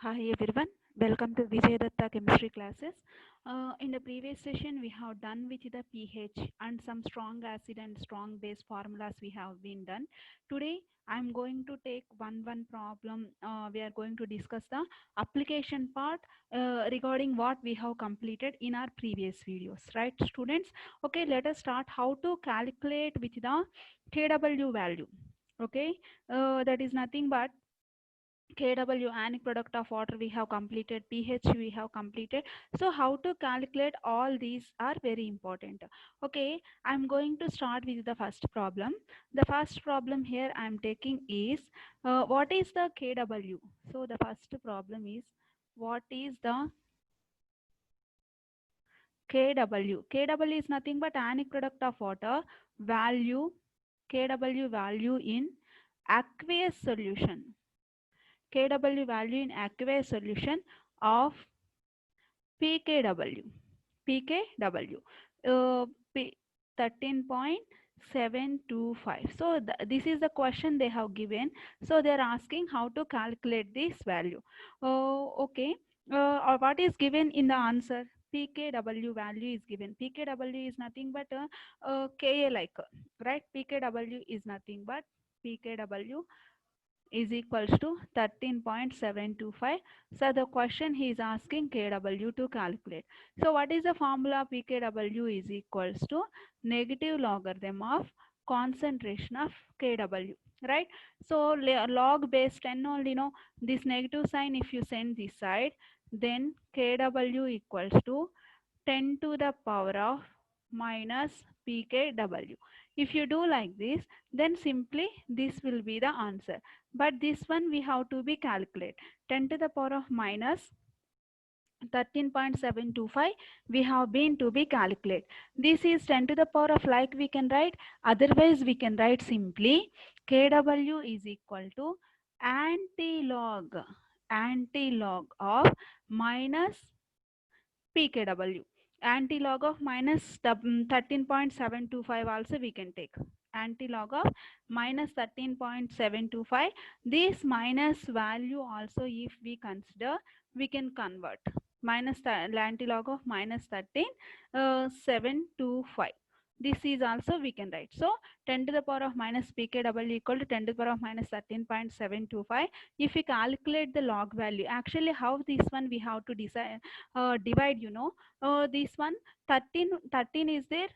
Hi everyone, welcome to Vijay Datta chemistry classes. In the previous session, we have done with the pH and some strong acid and strong base formulas we have been done. Today, I am going to take one problem. We are going to discuss the application part regarding what we have completed in our previous videos. Right, students? Okay, let us start how to calculate with the KW value. Okay, that is nothing but KW anic product of water we have completed, pH we have completed. So how to calculate all these are very important. Okay, I'm going to start with the first problem. The first problem here I'm taking is what is the KW? So the first problem is what is the KW? KW is nothing but anic product of water value, KW value in aqueous solution. KW value in aqueous solution of pKw. pKw. Uh, P 13.725. So this is the question they have given. So they are asking how to calculate this value. Okay. Or what is given in the answer? pKw value is given. pKw is nothing but Ka like, right? pKw is nothing but pKw is equals to 13.725. So the question he is asking KW to calculate. So what is the formula? pKw is equals to negative logarithm of concentration of KW, right? So log base 10 only, this negative sign if you send this side, then KW equals to 10 to the power of minus pKw. If you do like this, then simply this will be the answer. But this one we have to be calculate. 10 to the power of minus 13.725 we have been to be calculate. This is 10 to the power of, like we can write, otherwise we can write simply KW is equal to anti-log of minus pKw. Anti-log of minus 13.725 also we can take. Anti-log of minus 13.725. This minus value also if we consider, we can convert. Minus the anti-log of minus 13.725. This is also we can write. So 10 to the power of minus pKw equal to 10 to the power of minus 13.725. If we calculate the log value, actually how this one we have to decide, divide, this one 13 is there,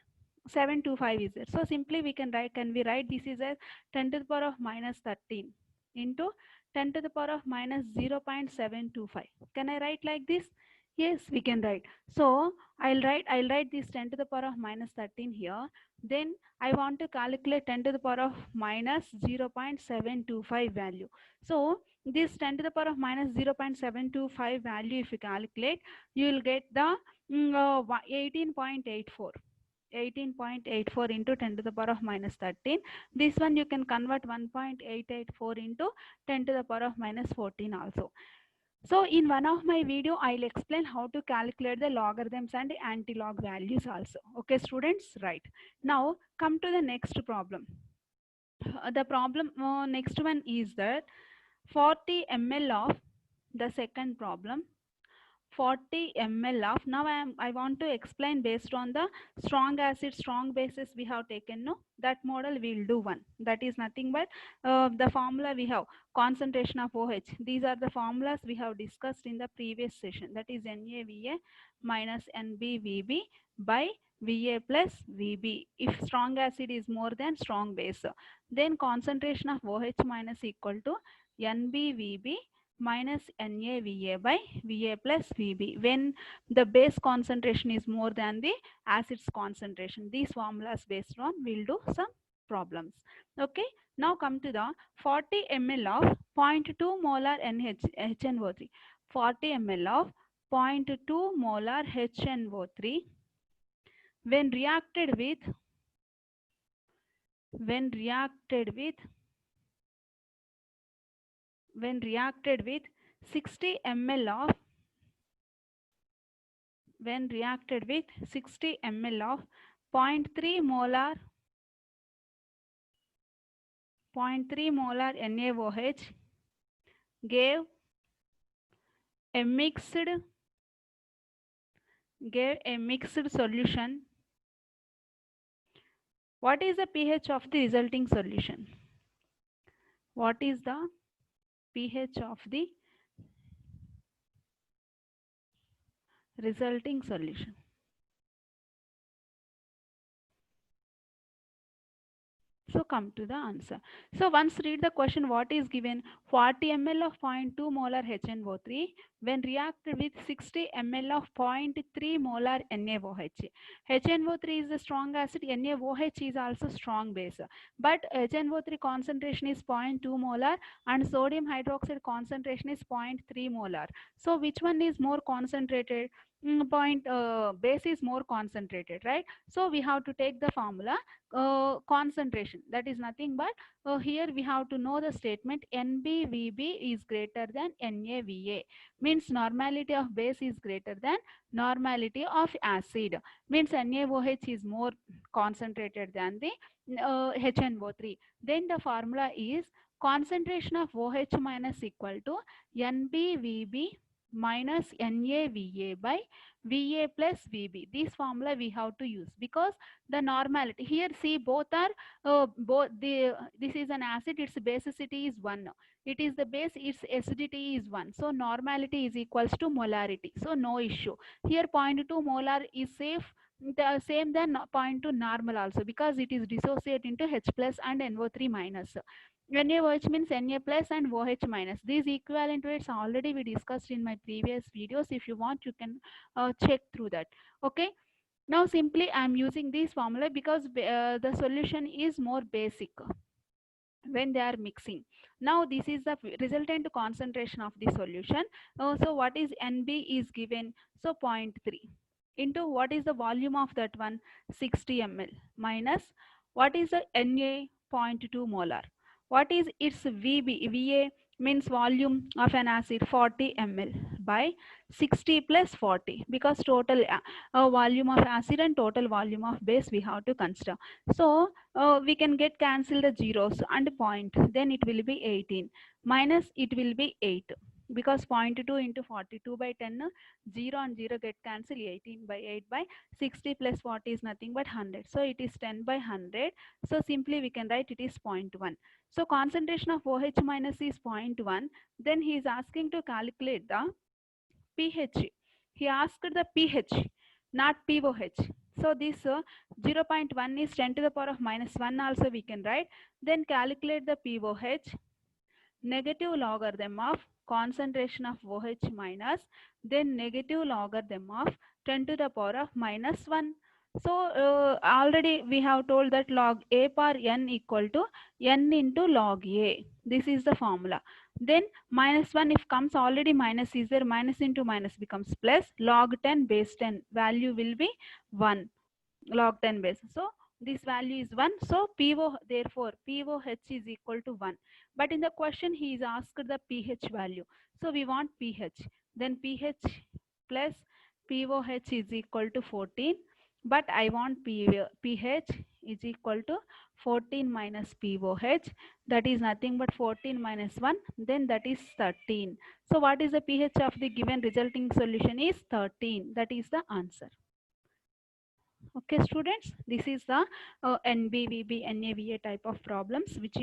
725 is there. So simply we can write, can we write this is as 10 to the power of minus 13 into 10 to the power of minus 0.725. Can I write like this? Yes, we can write. So I'll write this 10 to the power of minus 13 here. Then I want to calculate 10 to the power of minus 0.725 value. So this 10 to the power of minus 0.725 value if you calculate, you will get the 18.84. 18.84 into 10 to the power of minus 13. This one you can convert 1.884 into 10 to the power of minus 14 also. So in one of my video, I'll explain how to calculate the logarithms and anti-log values also. Okay, students, right. Now come to the next problem. The problem next one is that 40 ml of the second problem, 40 ml of, now I want to explain based on the strong acid strong bases we have taken, no, that model we'll do one, that is nothing but the formula we have, concentration of OH. These are the formulas we have discussed in the previous session, that is NaVa minus NbVb by Va plus Vb. If strong acid is more than strong base, then concentration of OH minus equal to NbVb minus NaVa by Va plus Vb, when the base concentration is more than the acid's concentration. These formulas based on we'll do some problems. Okay, now come to the 40 ml of 0.2 molar HNO3. 40 ml of 0.2 molar HNO3 when reacted with when reacted with when reacted with 60 ml of when reacted with 60 ml of 0.3 molar 0.3 molar NaOH gave a mixed solution. What is the pH of the resulting solution? What is the pH of the resulting solution? So come to the answer. So once read the question, what is given? 40 ml of 0.2 molar HNO3 when reacted with 60 ml of 0.3 molar NaOH. HNO3 is a strong acid, NaOH is also strong base. But HNO3 concentration is 0.2 molar and sodium hydroxide concentration is 0.3 molar. So which one is more concentrated? Base is more concentrated, right? So we have to take the formula concentration, that is nothing but here we have to know the statement NbVb is greater than NaVa, means normality of base is greater than normality of acid, means NaOH is more concentrated than the HNO3. Then the formula is concentration of OH minus equal to NbVb minus NaVa by Va plus Vb. This formula we have to use because the normality here, see, both are this is an acid, its basicity is 1, it is the base, its acidity is 1, so normality is equals to molarity, so no issue here. 0.2 molar is safe, the same than 0.2 normal also, because it is dissociate into H plus and NO3 minus. NaOH means Na plus and OH minus. These equivalent weights already we discussed in my previous videos. If you want, you can check through that. Okay. Now simply I am using this formula because the solution is more basic when they are mixing. Now this is the resultant concentration of the solution. So what is NB is given, so 0.3 into what is the volume of that one, 60 ml, minus what is the Na, 0.2 molar. What is its VB? Va means volume of an acid, 40 ml by 60 plus 40, because total volume of acid and total volume of base we have to consider. So we can get cancel the zeros and point, then it will be 18 minus it will be 8, because 0.2 into 42 by 10, 0 and 0 get cancelled, 18 by 8 by 60 plus 40 is nothing but 100. So it is 10 by 100. So simply we can write it is 0.1. So concentration of OH minus is 0.1. Then he is asking to calculate the pH. He asked the pH, not pOH. So this 0.1 is 10 to the power of minus 1 also we can write. Then calculate the pOH, negative logarithm of concentration of OH minus, then negative logarithm of 10 to the power of minus 1. So already we have told that log A per n equal to n into log A. This is the formula. Then minus 1, if comes already minus is there, minus into minus becomes plus, log 10 base 10 value will be 1, log 10 base. So this value is 1. So PO, therefore POH is equal to 1. But in the question he is asked the pH value. So we want pH. Then pH plus POH is equal to 14. But I want pH is equal to 14 minus POH. That is nothing but 14 minus 1. Then that is 13. So what is the pH of the given resulting solution is 13. That is the answer. Okay students, this is the NbVb NaVa type of problems, which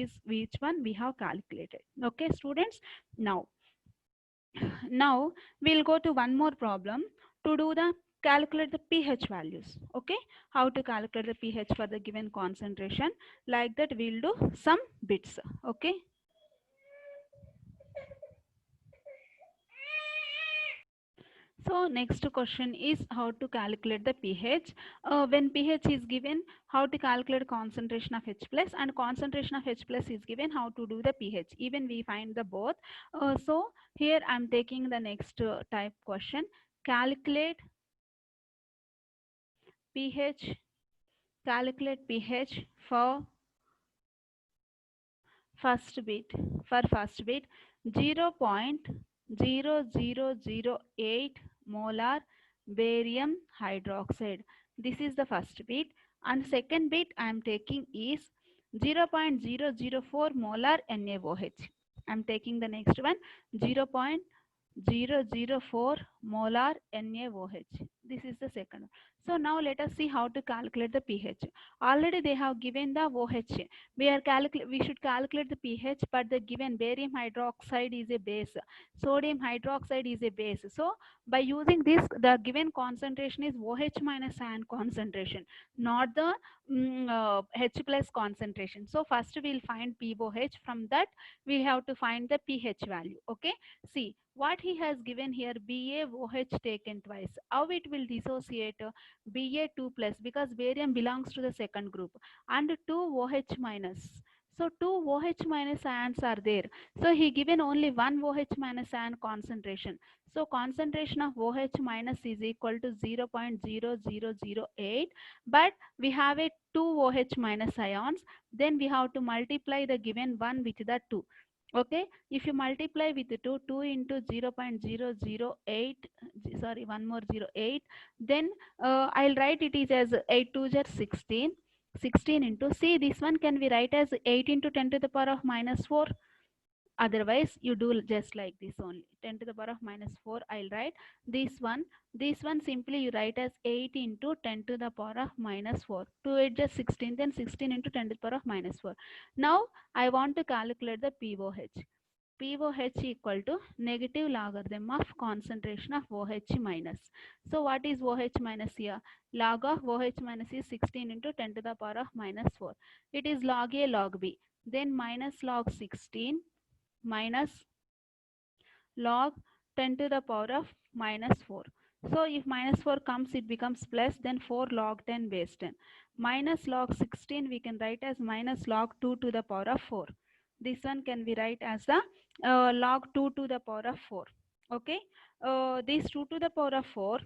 one we have calculated. Okay students, now we'll go to one more problem to do the calculate the pH values. Okay, how to calculate the pH for the given concentration, like that we'll do some bits. Okay. So next question is how to calculate the pH. When pH is given, how to calculate concentration of H plus, and concentration of H plus is given, how to do the pH. Even we find the both. So here I am taking the next type question. Calculate pH. Calculate pH for first bit. For first bit, 0.0008 molar barium hydroxide. This is the first bit, and second bit I am taking is 0.004 molar NaOH. I am taking the next one, 0.004 0.004 molar NaOH. This is the second. So now let us see how to calculate the pH. Already they have given the OH. We should calculate the pH, but the given barium hydroxide is a base, sodium hydroxide is a base. So by using this, the given concentration is OH minus ion concentration, not the H plus concentration. So first we'll find pOH. From that we have to find the pH value. Okay. See what he has given here, BaOH taken twice. How it will dissociate Ba2 plus, because barium belongs to the second group, and 2OH minus. So 2OH minus ions are there. So he given only one OH minus ion concentration. So concentration of OH minus is equal to 0.0008. But we have a 2 OH minus ions. Then we have to multiply the given one with the 2. Okay, if you multiply with 2 into 0.008, sorry, one more 08, then I'll write it is as 8 2 are 16. 16 into, see, this one can be write as 8 into 10 to the power of minus 4. Otherwise you do just like this only, 10 to the power of minus 4 I'll write. This one simply you write as 8 into 10 to the power of minus 4. 2 8 just 16, then 16 into 10 to the power of minus 4. Now I want to calculate the pOH. pOH equal to negative logarithm of concentration of OH minus. So what is OH minus here? Log of OH minus is 16 into 10 to the power of minus 4. It is log A log B. Then minus log 16 minus log 10 to the power of minus 4. So if minus 4 comes, it becomes plus, then 4 log 10 base 10. Minus log 16 we can write as minus log 2 to the power of 4. This one can be write as the log 2 to the power of 4. Okay, this 2 to the power of 4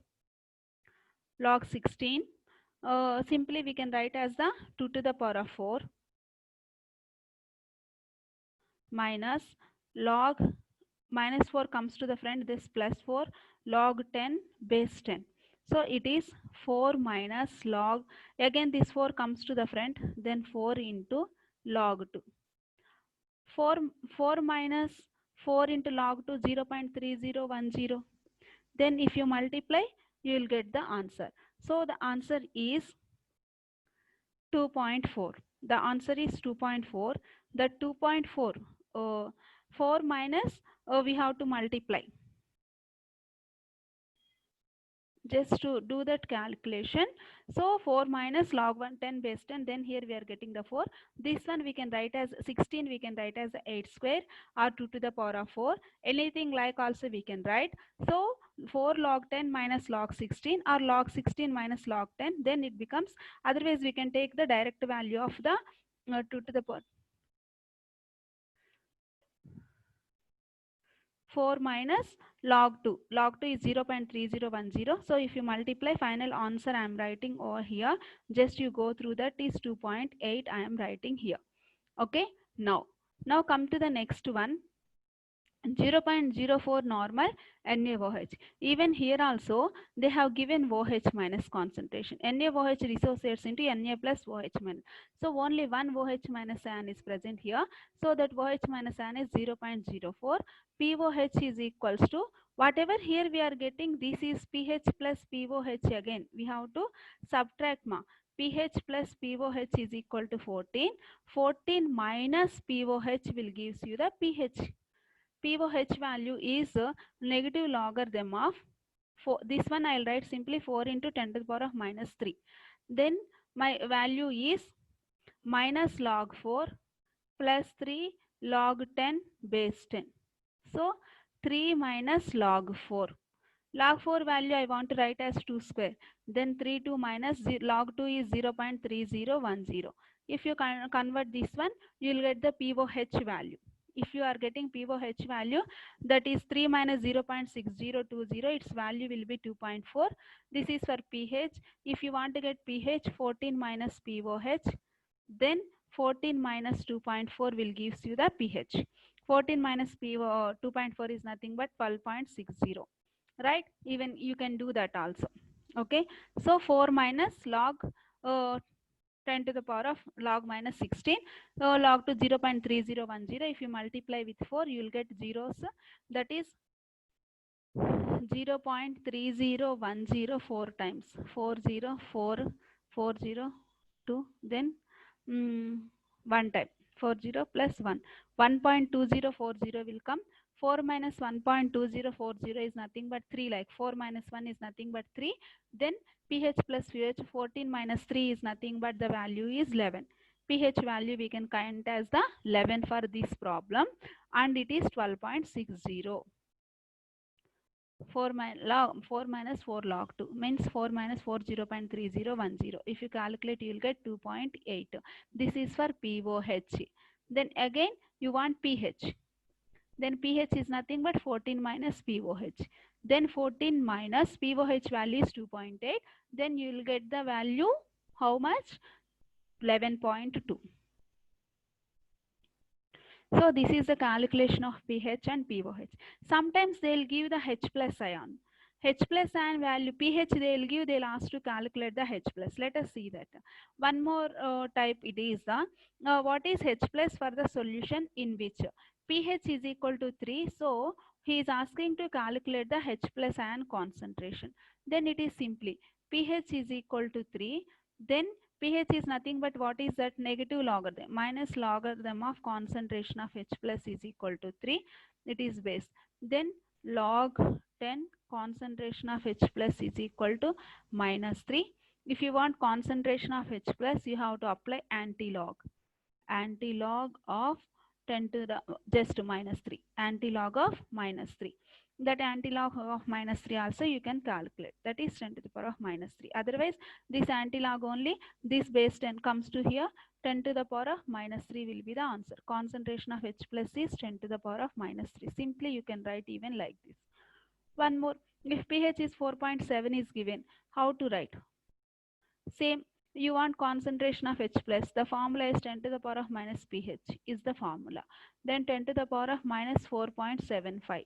log 16, simply we can write as the 2 to the power of 4 minus log minus 4 comes to the front, this plus 4 log 10 base 10. So it is 4 minus log, again this 4 comes to the front, then 4 into log 2. 4 minus 4 into log 2, 0.3010. Then if you multiply, you will get the answer. So the answer is 2.4. The answer is 2.4. The 2.4, 4 minus, we have to multiply. Just to do that calculation. So 4 minus log 110 base 10, then here we are getting the 4. This one we can write as 16, we can write as 8 square or 2 to the power of 4. Anything like also we can write. So 4 log 10 minus log 16 or log 16 minus log 10, then it becomes, otherwise we can take the direct value of the 2 to the power 4 minus log 2. Log 2 is 0.3010. So if you multiply, final answer I am writing over here. Just you go through that is 2.8 I am writing here. Okay. Now come to the next one. 0.04 normal NaOH. Even here also they have given OH minus concentration. NaOH dissociates into Na plus OH minus. So only one OH minus ion is present here. So that OH minus ion is 0.04. pOH is equals to whatever here we are getting. This is pH plus pOH. Again we have to subtract pH plus pOH is equal to 14. 14 minus pOH will gives you the pH. pOH value is negative logarithm of 4. This one I'll write simply 4 into 10 to the power of minus 3. Then my value is minus log 4 plus 3 log 10 base 10. So 3 minus log 4. Log 4 value I want to write as 2 square. Then 3 2 minus log 2 is 0.3010. If you convert this one, you will get the pOH value. If you are getting pOH value, that is 3 minus 0.6020, its value will be 2.4. This is for pH. If you want to get pH, 14 minus pOH, then 14 minus 2.4 will gives you the pH. 14 minus 2.4 is nothing but 12.60. Right? Even you can do that also. Okay. So 4 minus log 10 to the power of log minus 16, log to 0.3010. If you multiply with 4, you will get zeros. That is 0.30104 times 40442, then 1 time 40 plus 1, 1.2040 will come. 4 minus 1.2040 is nothing but 3, like 4 minus 1 is nothing but 3. Then pH plus pH, 14 minus 3 is nothing but the value is 11. pH value we can count as the 11 for this problem, and it is 12.60. 4 minus 4 log 2 means 4 minus 4, 0.3010. If you calculate, you will get 2.8. This is for POH. Then again you want pH. Then pH is nothing but 14 minus POH. Then 14 minus POH value is 2.8. Then you will get the value how much? 11.2. So this is the calculation of pH and POH. Sometimes they will give the H plus ion. H plus ion value, pH they will give, they will ask to calculate the H plus. Let us see that. One more type it is the, what is H plus for the solution in which pH is equal to 3. So he is asking to calculate the H plus ion concentration. Then it is simply pH is equal to 3. Then pH is nothing but what is that? Negative logarithm, minus logarithm of concentration of H plus is equal to 3. It is base. Then log 10 concentration of H plus is equal to minus 3. If you want concentration of H plus, you have to apply anti-log. Anti-log of 10 to the just minus 3. Anti-log of minus 3. That anti-log of minus 3 also you can calculate. That is 10 to the power of minus 3. Otherwise, this anti-log only, this base 10 comes to here. 10 to the power of minus 3 will be the answer. Concentration of H plus is 10 to the power of minus 3. Simply you can write even like this. One more. If pH is 4.7 is given, how to write? Same. You want concentration of H plus, the formula is 10 to the power of minus pH is the formula. Then 10 to the power of minus 4.75.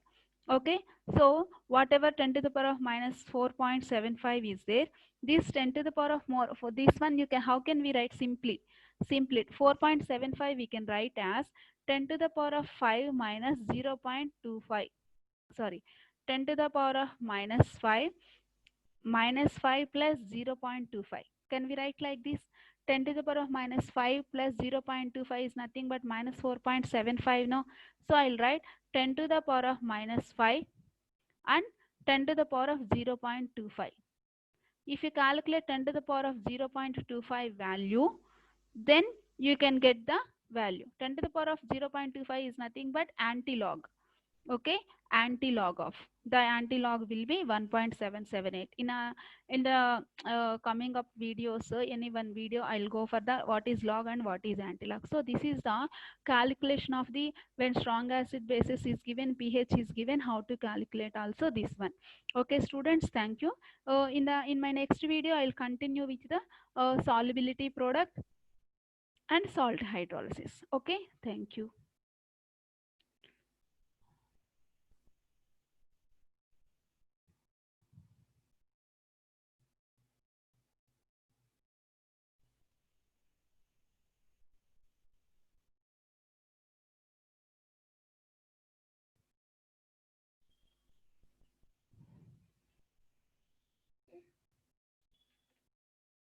Okay, so whatever 10 to the power of minus 4.75 is there, this 10 to the power of more, for this one you can, how can we write? Simply 4.75 we can write as 10 to the power of 5 minus 0.25, sorry, 10 to the power of minus 5 minus 5 plus 0.25. Can we write like this? 10 to the power of minus 5 plus 0.25 is nothing but minus 4.75, no? So I'll write 10 to the power of minus 5 and 10 to the power of 0.25. If you calculate 10 to the power of 0.25 value, then you can get the value. 10 to the power of 0.25 is nothing but anti-log. Okay, anti-log of, the anti-log will be 1.778. In the coming up videos, any one video I'll go for the what is log and what is anti-log. So this is the calculation of the, when strong acid basis is given, pH is given, how to calculate also this one. Okay students, thank you. In my next video I'll continue with the solubility product and salt hydrolysis. Okay, thank you.